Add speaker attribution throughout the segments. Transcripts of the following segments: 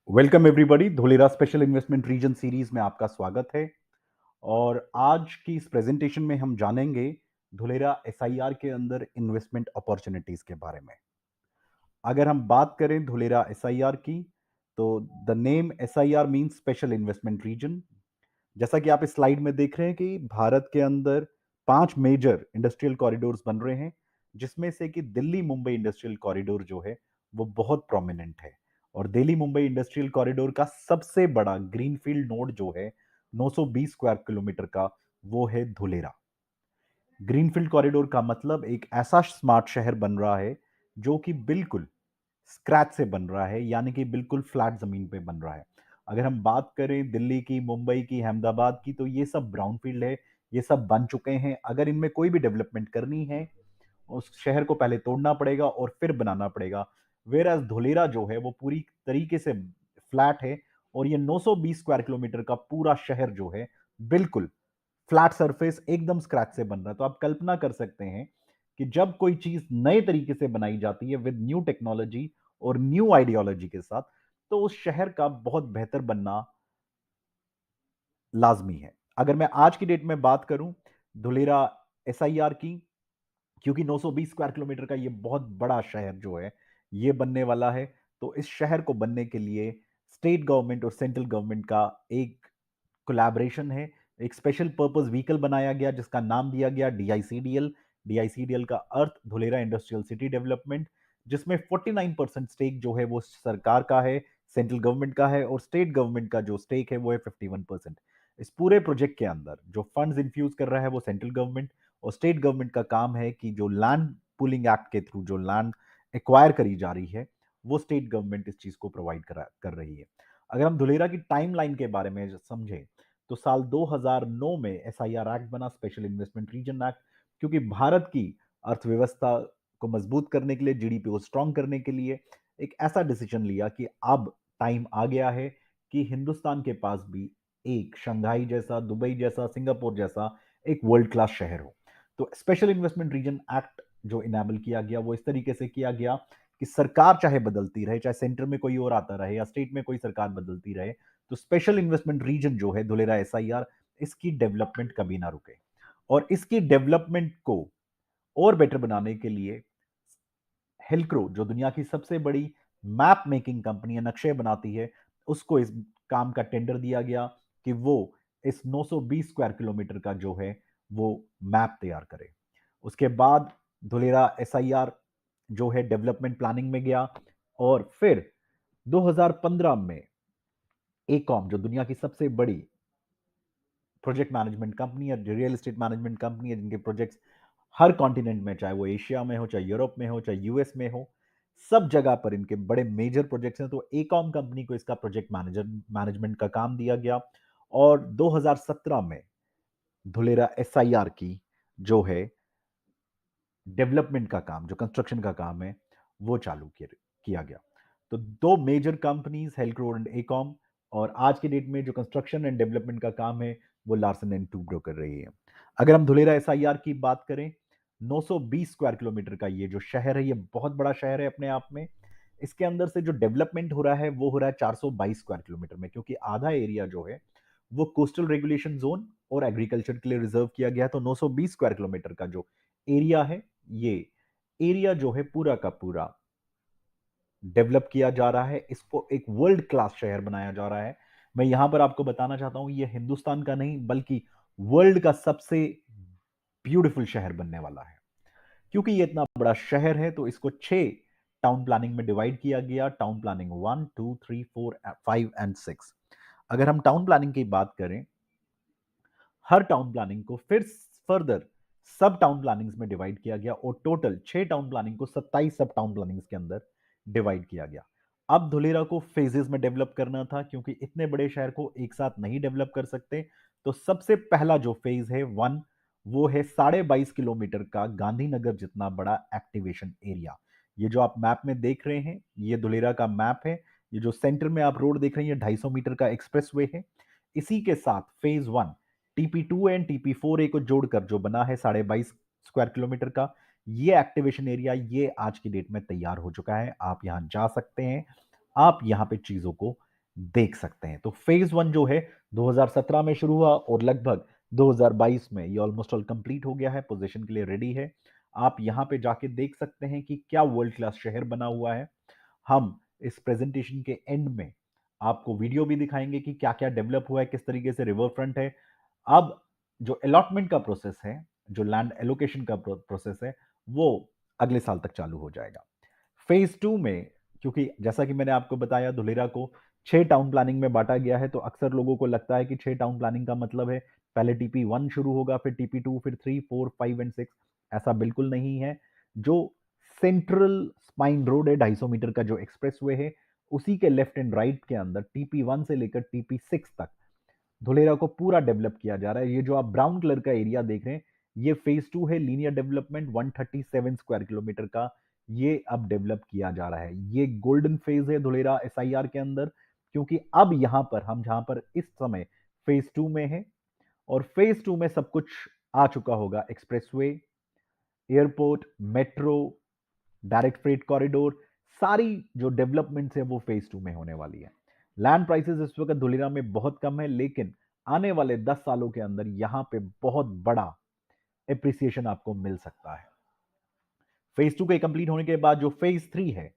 Speaker 1: Welcome everybody. Dholera special investment region series में आपका स्वागत है। और आज की इस प्रेजेंटेशन में हम जानेंगे धोलेरा एसआईआर के अंदर इन्वेस्टमेंट अपॉर्चुनिटीज के बारे में। अगर हम बात करें धोलेरा एसआईआर की, तो the name SIR means special investment region. जैसा कि आप इस स्लाइड में देख रहे हैं कि भारत के अंदर 5 मेजर इंडस्ट्रियल कॉरिडोर्स बन रहे हैं, जिसमें से कि दिल्ली मुंबई इंडस्ट्रियल कॉरिडोर जो है वो बहुत प्रोमिनेंट है। और दिल्ली मुंबई इंडस्ट्रियल कॉरिडोर का सबसे बड़ा ग्रीनफील्ड नोड जो है 920 स्क्वायर किलोमीटर का, वो है धुलेरा। ग्रीनफील्ड कॉरिडोर का मतलब एक ऐसा स्मार्ट शहर बन रहा है जो कि बिल्कुल स्क्रैच से बन रहा है, यानी कि बिल्कुल फ्लैट जमीन पे बन रहा है। अगर हम बात करें दिल्ली की, मुंबई की, अहमदाबाद की, तो ये सब ब्राउनफील्ड है, ये सब बन चुके हैं। अगर इनमें कोई भी डेवलपमेंट करनी है, उस शहर को पहले तोड़ना पड़ेगा और फिर बनाना पड़ेगा। वेर एज धुलेरा जो है वो पूरी तरीके से फ्लैट है, और ये 920 स्क्वायर किलोमीटर का पूरा शहर जो है बिल्कुल फ्लैट सरफेस एकदम स्क्रैच से बन रहा है। तो आप कल्पना कर सकते हैं कि जब कोई चीज नए तरीके से बनाई जाती है विद न्यू टेक्नोलॉजी और न्यू आइडियोलॉजी के साथ, तो उस शहर का बहुत बेहतर बनना लाजमी है। अगर मैं आज की डेट में बात करूं धुलेरा एसआईआर की, क्योंकि 920 स्क्वायर किलोमीटर का ये बहुत बड़ा शहर जो है ये बनने वाला है, तो इस शहर को बनने के लिए स्टेट गवर्नमेंट और सेंट्रल गवर्नमेंट का एक कोलैबोरेशन है। एक स्पेशल पर्पस व्हीकल बनाया गया जिसका नाम दिया गया डीआईसीडीएल। डीआईसीडीएल का अर्थ धुलेरा इंडस्ट्रियल सिटी डेवलपमेंट, जिसमें 49% स्टेक जो है वो सरकार का है, सेंट्रल गवर्नमेंट का है, और स्टेट गवर्नमेंट का जो स्टेक है वो है 51%। इस पूरे प्रोजेक्ट के अंदर जो फंड्स इन्फ्यूज कर रहा है वो सेंट्रल गवर्नमेंट, और स्टेट गवर्नमेंट का काम है कि जो लैंड पुलिंग एक्ट के थ्रू जो लैंड एक्वायर करी जा रही है, वो स्टेट गवर्नमेंट इस चीज को प्रोवाइड कर रही है। अगर हम धुलेरा की टाइमलाइन के बारे में समझें, तो साल 2009 में एसआईआर एक्ट बना, स्पेशल इन्वेस्टमेंट रीजन एक्ट, क्योंकि भारत की अर्थव्यवस्था को मजबूत करने के लिए, जीडीपी को स्ट्रांग करने के लिए एक ऐसा डिसीजन लिया कि अब टाइम आ गया है कि हिंदुस्तान के पास भी एक शंघाई जैसा, दुबई जैसा, सिंगापुर जैसा एक वर्ल्ड क्लास शहर हो। तो स्पेशल इन्वेस्टमेंट रीजन एक्ट जो इनेबल किया गया वो इस तरीके से किया गया कि सरकार चाहे बदलती रहे, चाहे सेंटर में कोई और आता रहे या स्टेट में कोई सरकार बदलती रहे, तो स्पेशल इन्वेस्टमेंट रीजन जो है धुलेरा एसआईआर, इसकी डेवलपमेंट कभी ना रुके। और इसकी डेवलपमेंट को और बेटर बनाने के लिए हेल्क्रो, जो दुनिया की सबसे बड़ी मैप मेकिंग कंपनी है, नक्शे बनाती है, उसको इस काम का टेंडर दिया गया कि वो इस 920 स्क्वायर किलोमीटर का जो है वो मैप तैयार करे। उसके बाद धुलेरा एसआईआर जो है डेवलपमेंट प्लानिंग में गया, और फिर 2015 में एकॉम, जो दुनिया की सबसे बड़ी प्रोजेक्ट मैनेजमेंट कंपनी है, रियल एस्टेट मैनेजमेंट कंपनी है, जिनके प्रोजेक्ट्स हर कॉन्टिनेंट में, चाहे वो एशिया में हो, चाहे यूरोप में हो, चाहे यूएस में हो, सब जगह पर इनके बड़े मेजर प्रोजेक्ट्स हैं। तो एकॉम कंपनी को इसका प्रोजेक्ट मैनेजमेंट का काम दिया गया, और 2017 में धुलेरा एसआईआर की जो है डेवलपमेंट का काम, जो कंस्ट्रक्शन का काम है, वो चालू किया गया। तो दो मेजर कंपनीज हेल्क रोड एंड एकॉम, और आज की डेट में जो कंस्ट्रक्शन एंड डेवलपमेंट का काम है वो लार्सन एंड टूब्रो कर रही है। अगर हम धुलेरा एसआईआर की बात करें, 920 स्क्वायर किलोमीटर का ये जो शहर है ये बहुत बड़ा शहर है अपने आप में। इसके अंदर से जो डेवलपमेंट हो रहा है वो हो रहा है 422 स्क्वायर किलोमीटर में, क्योंकि आधा एरिया जो है वो कोस्टल रेगुलेशन जोन और एग्रीकल्चर के लिए रिजर्व किया गया है। तो 920 स्क्वायर किलोमीटर का जो एरिया है, ये एरिया जो है पूरा का पूरा डेवलप किया जा रहा है, इसको एक वर्ल्ड क्लास शहर बनाया जा रहा है। मैं यहां पर आपको बताना चाहता हूं, ये हिंदुस्तान का नहीं बल्कि वर्ल्ड का सबसे ब्यूटीफुल शहर बनने वाला है। क्योंकि ये इतना बड़ा शहर है तो इसको 6 टाउन प्लानिंग में डिवाइड किया गया, टाउन प्लानिंग 1, 2, 3, 4, 5 एंड 6। अगर हम टाउन प्लानिंग की बात करें, हर टाउन प्लानिंग को फिर फर्दर सब टाउन प्लानिंग्स में डिवाइड किया गया, और टोटल 6 टाउन प्लानिंग को 27 सब टाउन प्लानिंग्स के अंदर डिवाइड किया गया। अब धुलेरा को फेजेस में डेवलप करना था, क्योंकि इतने बड़े शहर को एक साथ नहीं डेवलप कर सकते। तो सबसे पहला जो फेज है 1, वो है 22.5 किलोमीटर का गांधीनगर जितना बड़ा एक्टिवेशन एरिया। ये जो आप मैप में देख रहे हैं ये धुलेरा का मैप है। ये जो सेंटर में आप रोड देख रहे हैं ये 250 मीटर का एक्सप्रेसवे है। इसी के साथ फेज 1 टीपी 2 एंड टीपी 4 ए को जोड़कर जो बना है 22.5 स्क्वायर किलोमीटर का, ये एक्टिवेशन एरिया ये आज की डेट में तैयार हो चुका है। आप यहां जा सकते हैं, आप यहां पे चीजों को देख सकते हैं। तो फेज 1 जो है 2017 में शुरू हुआ और लगभग 2022 में ये ऑलमोस्ट ऑल कंप्लीट हो गया है, पोजीशन के लिए रेडी है। आप यहां पे जाके देख सकते हैं कि क्या वर्ल्ड क्लास शहर बना हुआ है। हम इस प्रेजेंटेशन के एंड में आपको वीडियो भी दिखाएंगे कि क्या क्या डेवलप हुआ है, किस तरीके से रिवर फ्रंट है। अब जो अलॉटमेंट का प्रोसेस है, जो लैंड एलोकेशन का प्रोसेस है, वो अगले साल तक चालू हो जाएगा। फेज 2 में, क्योंकि जैसा कि मैंने आपको बताया, धुलेरा को 6 टाउन प्लानिंग में बांटा गया है, तो अक्सर लोगों को लगता है कि 6 टाउन प्लानिंग का मतलब है पहले टीपी 1 शुरू होगा, फिर टीपी 2, फिर 3, 4, 5 एंड 6। ऐसा बिल्कुल नहीं है। जो सेंट्रल स्पाइन रोड है 250 मीटर का, जो एक्सप्रेस वे है, उसी के लेफ्ट एंड राइट के अंदर टीपी 1 से लेकर टीपी 6 तक धुलेरा को पूरा डेवलप किया जा रहा है। ये जो आप ब्राउन कलर का एरिया देख रहे हैं, ये फेज 2 है। लीनियर डेवलपमेंट 137 स्क्वायर किलोमीटर का ये अब डेवलप किया जा रहा है। ये गोल्डन फेज है धुलेरा एसआईआर के अंदर, क्योंकि अब यहां पर हम जहां पर इस समय फेज 2 में है, और फेज 2 में सब कुछ आ चुका होगा। Expressway, airport, metro, direct freight corridor, सारी जो डेवलपमेंट्स है वो फेज 2 में होने वाली है। लैंड प्राइसेस इस वक्त धुलेरा में बहुत कम है, लेकिन आने वाले 10 सालों के अंदर यहां पे बहुत बड़ा एप्रिसिएशन आपको मिल सकता है। फेज 2 के कंप्लीट होने के बाद जो फेज 3 है,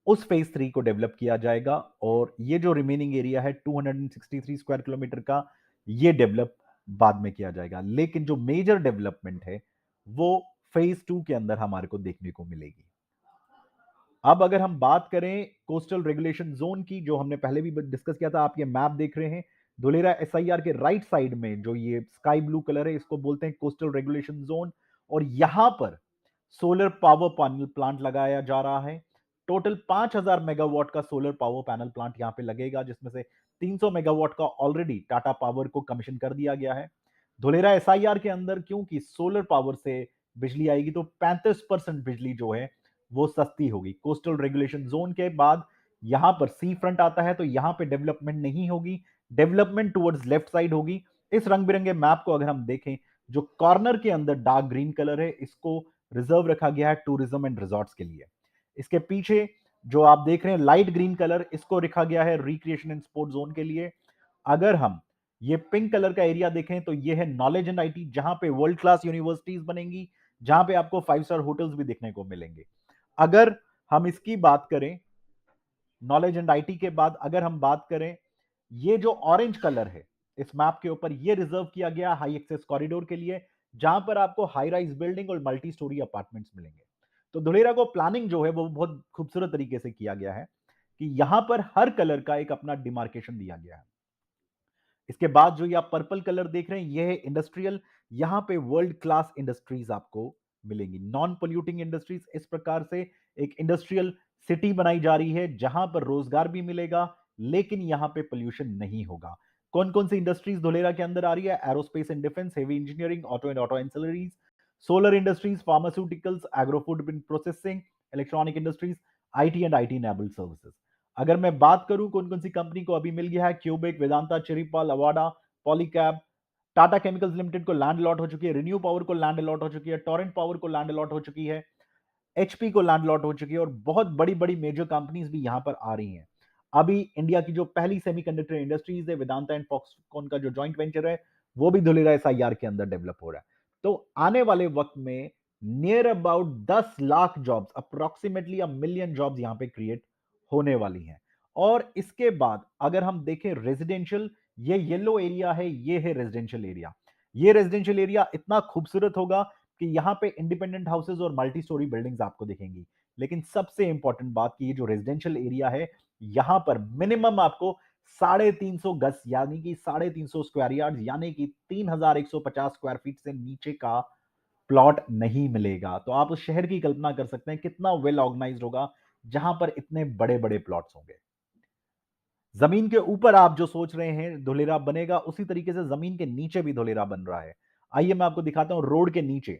Speaker 1: उस फेज 3 को डेवलप किया जाएगा, और ये जो रिमेनिंग एरिया है 263 स्क्वायर किलोमीटर का, ये डेवलप बाद में किया जाएगा। लेकिन जो मेजर डेवलपमेंट है वो फेज 2 के अंदर हमारे को देखने को मिलेगी। अब अगर हम बात करें कोस्टल रेगुलेशन जोन की, जो हमने पहले भी डिस्कस किया था, आप ये मैप देख रहे हैं। धुलेरा एसआईआर के राइट साइड में जो ये स्काई ब्लू कलर है, इसको बोलते हैं कोस्टल रेगुलेशन जोन। और यहां पर सोलर पावर पैनल प्लांट लगाया जा रहा है। टोटल 5000 मेगावाट का सोलर पावर पैनल प्लांट यहां पे लगेगा, जिसमें से 300 मेगावाट का ऑलरेडी टाटा पावर को कमीशन कर दिया गया है। धुलेरा एसआईआर के अंदर क्योंकि सोलर पावर से बिजली आएगी, तो 35% बिजली जो है वो सस्ती होगी। कोस्टल रेगुलेशन जोन के बाद यहां पर सी फ्रंट आता है, तो यहां पे डेवलपमेंट नहीं होगी, डेवलपमेंट टुवर्ड्स लेफ्ट साइड होगी। इस रंग बिरंगे मैप को अगर हम देखें, जो कॉर्नर के अंदर डार्क ग्रीन कलर है, इसको रिजर्व रखा गया है टूरिज्म एंड रिजॉर्ट्स के लिए। इसके पीछे जो आप देख रहे हैं लाइट ग्रीन कलर, इसको रखा गया है रिक्रिएशन एंड स्पोर्ट जोन के लिए। अगर हम ये पिंक कलर का एरिया देखें, तो ये है नॉलेज एंड आईटी, जहां पे वर्ल्ड क्लास यूनिवर्सिटीज बनेंगी, जहां पे आपको 5 स्टार होटल्स भी देखने को मिलेंगे। अगर हम इसकी बात करें, नॉलेज एंड आईटी के बाद अगर हम बात करें, ये जो ऑरेंज कलर है इस मैप के ऊपर, ये रिजर्व किया गया हाई एक्सेस कॉरिडोर के लिए, जहां पर आपको हाई राइज बिल्डिंग और मल्टी स्टोरी अपार्टमेंट्स मिलेंगे। तो धुलेरा को प्लानिंग जो है वो बहुत खूबसूरत तरीके से किया गया है, कि यहां पर हर कलर का एक अपना डिमार्केशन दिया गया है। इसके बाद जो ये आप पर्पल कलर देख रहे हैं, ये है इंडस्ट्रियल। यहां पे वर्ल्ड क्लास इंडस्ट्रीज आपको मिलेंगी, नॉन पोल्यूटिंग इंडस्ट्रीज। इस प्रकार से एक इंडस्ट्रियल सिटी बनाई जा रही है, जहां पर रोजगार भी मिलेगा, लेकिन यहां पे पोल्यूशन नहीं होगा। कौन कौन सी इंडस्ट्रीज धुलेरा के अंदर आ रही है? Aerospace and defence, heavy engineering, auto and auto ancillaries, solar industries, pharmaceuticals, agro food processing, electronic industries, IT and IT enabled services. अगर मैं बात करूं कौन कौन सी कंपनी को अभी मिल गया है, Cubic, Vedanta, Chiripal, Avaada, Polycab, Tata chemicals limited को लैंड अलॉट हो चुकी है, रिन्यू पावर को लैंड अलॉट हो चुकी है, टोरेंट पावर को लैंड अलॉट हो चुकी है, एचपी को लैंड अलॉट हो चुकी है, और बहुत बड़ी बड़ी मेजर कंपनीज भी यहां पर आ रही हैं। अभी इंडिया की जो पहली सेमीकंडक्टर इंडस्ट्रीज है, वेदांता एंड फॉक्सकॉन का जो जॉइंट वेंचर है, वो भी धुलेरा एसआईआर के अंदर डेवलप हो रहा है। तो आने वाले वक्त में near about 10 lakh jobs, approximately 1 million jobs यहां पे क्रिएट होने वाली हैं। और इसके बाद अगर हम देखें रेजिडेंशियल, ये येलो एरिया है, ये है रेजिडेंशियल एरिया। ये रेजिडेंशियल एरिया इतना खूबसूरत होगा कि यहां पे इंडिपेंडेंट हाउसेज और मल्टी स्टोरी बिल्डिंग्स आपको दिखेंगी। लेकिन सबसे इंपॉर्टेंट बात कि ये जो रेजिडेंशियल एरिया है, यहां पर मिनिमम आपको 350 गज यानी कि 350 स्क्वायर यार्ड यानी कि 3150 स्क्वायर फीट से नीचे का प्लॉट नहीं मिलेगा। तो आप उस शहर की कल्पना कर सकते हैं कितना वेल ऑर्गेनाइज्ड होगा, जहां पर इतने बड़े बड़े प्लॉट्स होंगे। जमीन के ऊपर आप जो सोच रहे हैं धुलेरा बनेगा, उसी तरीके से जमीन के नीचे भी धुलेरा बन रहा है। आइए मैं आपको दिखाता हूं रोड के नीचे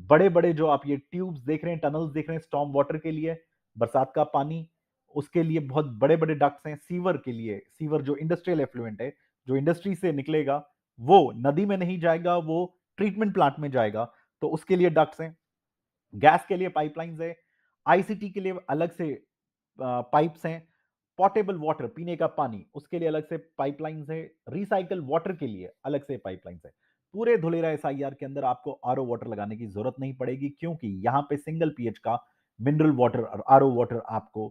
Speaker 1: बड़े बड़े जो आप ये ट्यूब्स देख रहे हैं, टनल्स देख रहे हैं, स्टॉर्म वाटर के लिए, बरसात का पानी, उसके लिए बहुत बड़े बड़े डक्ट्स हैं। सीवर के लिए, सीवर जो इंडस्ट्रियल एफ्लुएंट है, जो इंडस्ट्री से निकलेगा, वो नदी में नहीं जाएगा, वो ट्रीटमेंट प्लांट में जाएगा, तो उसके लिए डक्ट्स हैं। गैस के लिए पाइपलाइंस है, आईसीटी के लिए अलग से पाइप्स हैं, पोर्टेबल वाटर, पीने का पानी, उसके लिए अलग से पाइपलाइंस है, रिसाइकल वाटर के लिए अलग से पाइपलाइंस है। पूरे धुलेरा एसआईआर के अंदर आपको आरओ वाटर लगाने की जरूरत नहीं पड़ेगी, क्योंकि यहां पे सिंगल पीएच का मिनरल वाटर और आरओ वाटर आपको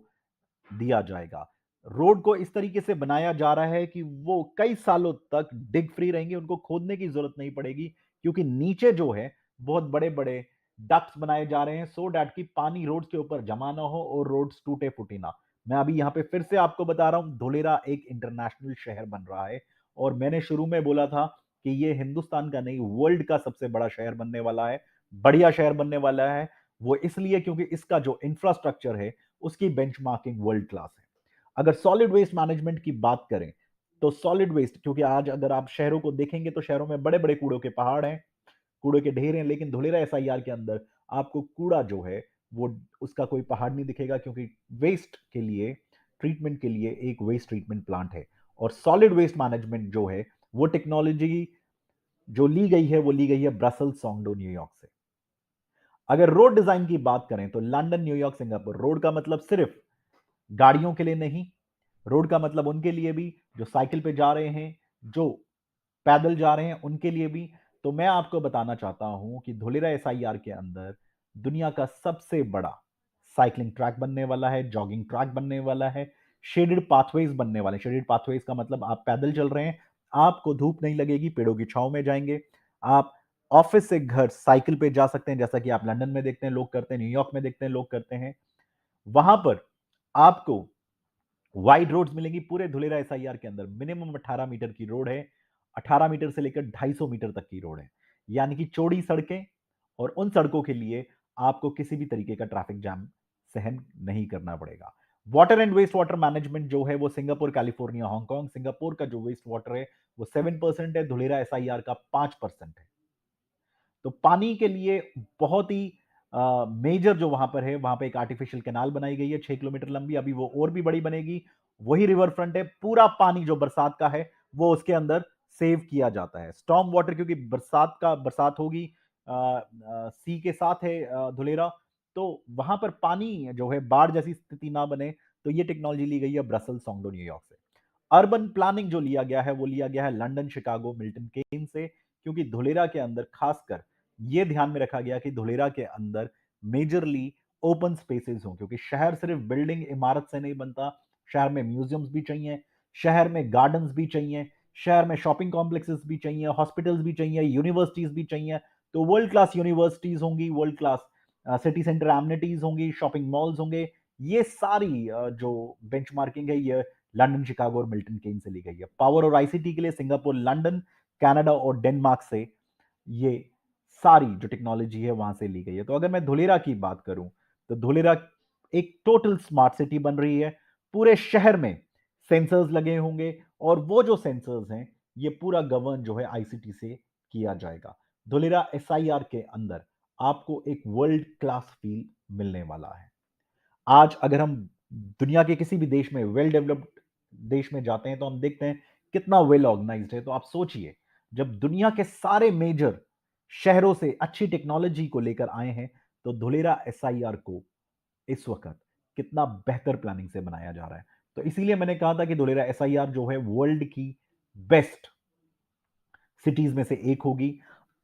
Speaker 1: दिया जाएगा। रोड को इस तरीके से बनाया जा रहा है कि वो कई सालों तक डिग फ्री रहेंगे, उनको खोदने की जरूरत नहीं पड़ेगी, क्योंकि नीचे जो है बहुत बड़े बड़े डक्ट्स बनाए जा रहे हैं, सो डैट कि पानी रोड्स के ऊपर जमा ना हो और रोड्स टूटे फूटे ना। मैं अभी यहां पे फिर से आपको बता रहा हूं, धुलेरा एक इंटरनेशनल शहर बन रहा है, और मैंने शुरू में बोला था कि ये हिंदुस्तान का नहीं, वर्ल्ड का सबसे बड़ा शहर बनने वाला है, बढ़िया शहर बनने वाला है। वो इसलिए क्योंकि इसका जो इंफ्रास्ट्रक्चर है उसकी बेंचमार्किंग वर्ल्ड क्लास है। अगर सॉलिड वेस्ट मैनेजमेंट की बात करें, तो सॉलिड वेस्ट, क्योंकि आज अगर आप शहरों को देखेंगे तो शहरों में बड़े बड़े कूड़ों के पहाड़ हैं, कूड़े के ढेर हैं, लेकिन धुलेरा एसआईआर के अंदर आपको कूड़ा जो है वो उसका कोई पहाड़ नहीं दिखेगा, क्योंकि वेस्ट के लिए, ट्रीटमेंट के लिए एक वेस्ट ट्रीटमेंट प्लांट है। और सॉलिड वेस्ट मैनेजमेंट जो है वो टेक्नोलॉजी जो ली गई है वो ली गई है ब्रसल्स, सोंगडो, न्यूयॉर्क से। अगर रोड डिजाइन की बात करें तो लंदन, न्यूयॉर्क, सिंगापुर, रोड का मतलब सिर्फ गाड़ियों के लिए नहीं, रोड का मतलब उनके लिए भी जो साइकिल पे जा रहे हैं, जो पैदल जा रहे हैं, उनके लिए भी। तो मैं आपको बताना चाहता हूं कि धुलेरा एसआईआर के अंदर दुनिया का सबसे बड़ा साइकिलिंग ट्रैक बनने वाला है, जॉगिंग ट्रैक बनने वाला है, शेडेड पाथवेज बनने वाले हैं। शेडेड पाथवेज का मतलब आप पैदल चल रहे हैं, आपको धूप नहीं लगेगी, पेड़ों की छांव में जाएंगे। आप ऑफिस से घर साइकिल पे जा सकते हैं, जैसा कि आप लंदन में देखते हैं लोग करते हैं, न्यूयॉर्क में देखते हैं लोग करते हैं। वहां पर आपको वाइड रोड्स मिलेंगी पूरे धुलेरा एसआईआर के अंदर। मिनिमम 18 मीटर की रोड है, 18 मीटर से लेकर 250 मीटर तक की रोड है, यानी कि चौड़ी सड़कें। और उन सड़कों के लिए आपको किसी भी तरीके का ट्रैफिक जाम सहन नहीं करना पड़ेगा। Water and waste water management जो है वो सिंगापुर, कैलिफोर्निया, हांगकांग। सिंगापुर का जो वेस्ट वाटर है वो 7% है, धुलेरा एसआईआर का 5% है। तो पानी के लिए बहुत ही मेजर जो वहां पर है, वहां पे एक आर्टिफिशियल कैनाल बनाई गई है 6 किलोमीटर लंबी, अभी वो और भी बड़ी बनेगी। वही रिवर फ्रंट है, पूरा पानी जो बरसात का है वो उसके अंदर सेव किया जाता है। स्टॉर्म वाटर, क्योंकि बरसात होगी, सी के साथ है धुलेरा, तो वहां पर पानी जो है बाढ़ जैसी स्थिति ना बने, तो ये टेक्नोलॉजी ली गई है ब्रसल, सोंगडो, न्यूयॉर्क से। अर्बन प्लानिंग जो लिया गया है वो लिया गया है लंदन, शिकागो, मिल्टन केन से, क्योंकि धुलेरा के अंदर खासकर यह ध्यान में रखा गया कि धुलेरा के अंदर मेजरली ओपन स्पेसेस हों, क्योंकि शहर सिर्फ बिल्डिंग इमारत से नहीं बनता, शहर में म्यूजियम्स भी चाहिए, शहर में गार्डन्स भी चाहिए, शहर में शॉपिंग कॉम्प्लेक्सेस भी चाहिए, हॉस्पिटल्स भी चाहिए, यूनिवर्सिटीज भी चाहिए। तो वर्ल्ड क्लास यूनिवर्सिटीज होंगी, world class city centre amenities होंगी, शॉपिंग मॉल्स होंगे। ये सारी जो बेंचमार्किंग है ये लंदन, शिकागो और मिल्टन केन से ली गई है। पावर और आईसीटी के लिए सिंगापुर, लंदन, कनाडा और डेनमार्क से ये सारी जो टेक्नोलॉजी है वहां से ली गई है। तो अगर मैं धुलेरा की बात करूं, तो धुलेरा एक टोटल स्मार्ट सिटी बन रही है। पूरे शहर में सेंसर्स लगे होंगे, और वो जो सेंसर्स हैं ये पूरा गवर्न जो है आईसीटी से किया जाएगा। धुलेरा एसआईआर के अंदर आपको एक वर्ल्ड क्लास फील मिलने वाला है। आज अगर हम दुनिया के किसी भी देश में, वेल डेवलप्ड देश में जाते हैं, तो हम देखते हैं कितना वेल ऑर्गेनाइज्ड है। तो आप सोचिए, जब दुनिया के सारे मेजर शहरों से अच्छी टेक्नोलॉजी को लेकर आए हैं, तो धुलेरा एसआईआर को इस वक्त कितना बेहतर प्लानिंग से बनाया जा रहा है। तो इसीलिए मैंने कहा था कि धुलेरा एसआईआर जो है वर्ल्ड की बेस्ट सिटीज में से एक होगी।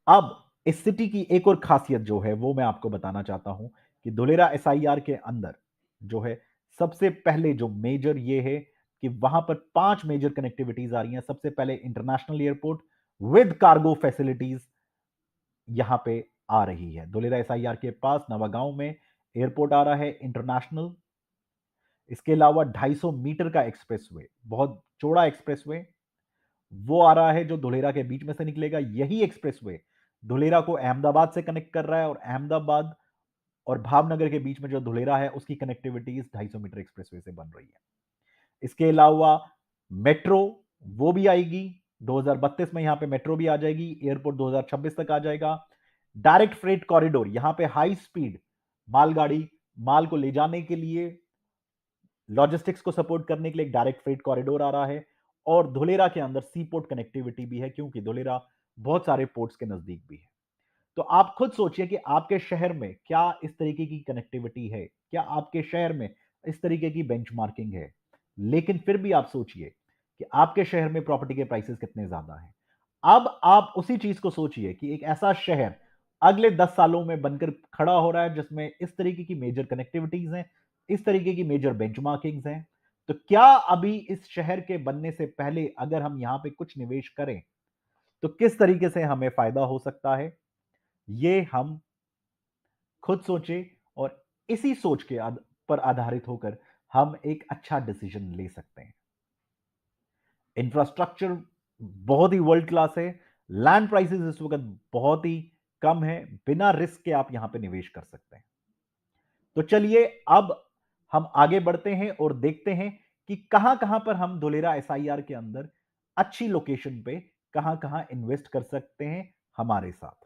Speaker 1: अब इस सिटी की एक और खासियत जो है वो मैं आपको बताना चाहता हूं कि धुलेरा एसआईआर के अंदर जो है सबसे पहले जो मेजर ये है कि वहां पर 5 मेजर कनेक्टिविटीज आ रही हैं। सबसे पहले international airport with cargo facilities यहां पे आ रही है। धुलेरा एसआईआर के पास नवागांव में एयरपोर्ट आ रहा है इंटरनेशनल। इसके अलावा 250 मीटर का एक्सप्रेसवे, बहुत चौड़ा एक्सप्रेसवे, वो आ रहा है जो धुलेरा के बीच में से निकलेगा। यही एक्सप्रेसवे धुलेरा को अहमदाबाद से कनेक्ट कर रहा है, और अहमदाबाद और भावनगर के बीच में जो धुलेरा है उसकी कनेक्टिविटी इस 250 मीटर एक्सप्रेसवे से बन रही है। इसके अलावा मेट्रो वो भी आएगी 2032 में, यहां पे मेट्रो भी आ जाएगी। एयरपोर्ट 2026 तक आ जाएगा। डायरेक्ट फ्रेट कॉरिडोर, यहां पे हाई स्पीड मालगाड़ी, माल को ले जाने के लिए, लॉजिस्टिक्स को सपोर्ट करने के लिए एक डायरेक्ट फ्रेट कॉरिडोर आ रहा है। और धुलेरा के अंदर सी पोर्ट कनेक्टिविटी भी है, क्योंकि धुलेरा बहुत सारे पोर्ट्स के नजदीक भी है। तो आप खुद सोचिए कि आपके शहर में क्या इस तरीके की कनेक्टिविटी है, क्या आपके शहर में इस तरीके की बेंचमार्किंग है। लेकिन फिर भी आप सोचिए कि आपके शहर में प्रॉपर्टी के प्राइसेस कितने ज़्यादा हैं। अब आप उसी चीज़ को सोचिए कि एक ऐसा शहर अगले 10 सालों में बनकर खड़ा हो रहा है जिसमें इस तरीके की मेजर कनेक्टिविटीज़ हैं, इस तरीके की मेजर बेंचमार्किंग्स हैं। तो क्या अभी इस शहर के बनने से पहले अगर हम यहाँ पे कुछ निवेश करें, तो किस तरीके से हमें फ़ायदा हो सकता है? ये हम खुद सोचें और इसी सोच के पर आधारित होकर हम एक अच्छा डिसीजन ले सकते हैं। इंफ्रास्ट्रक्चर बहुत ही वर्ल्ड क्लास है। लैंड प्राइसेस इस वक़्त बहुत ही कम है। बिना रिस्क के आप यहां पे निवेश कर सकते हैं। तो चलिए अब हम आगे बढ़ते हैं और देखते हैं कि कहां-कहां पर हम धोलेरा एसआईआर के अंदर अच्छी लोकेशन पे कहां-कहां इन्वेस्ट कर सकते हैं हमारे साथ।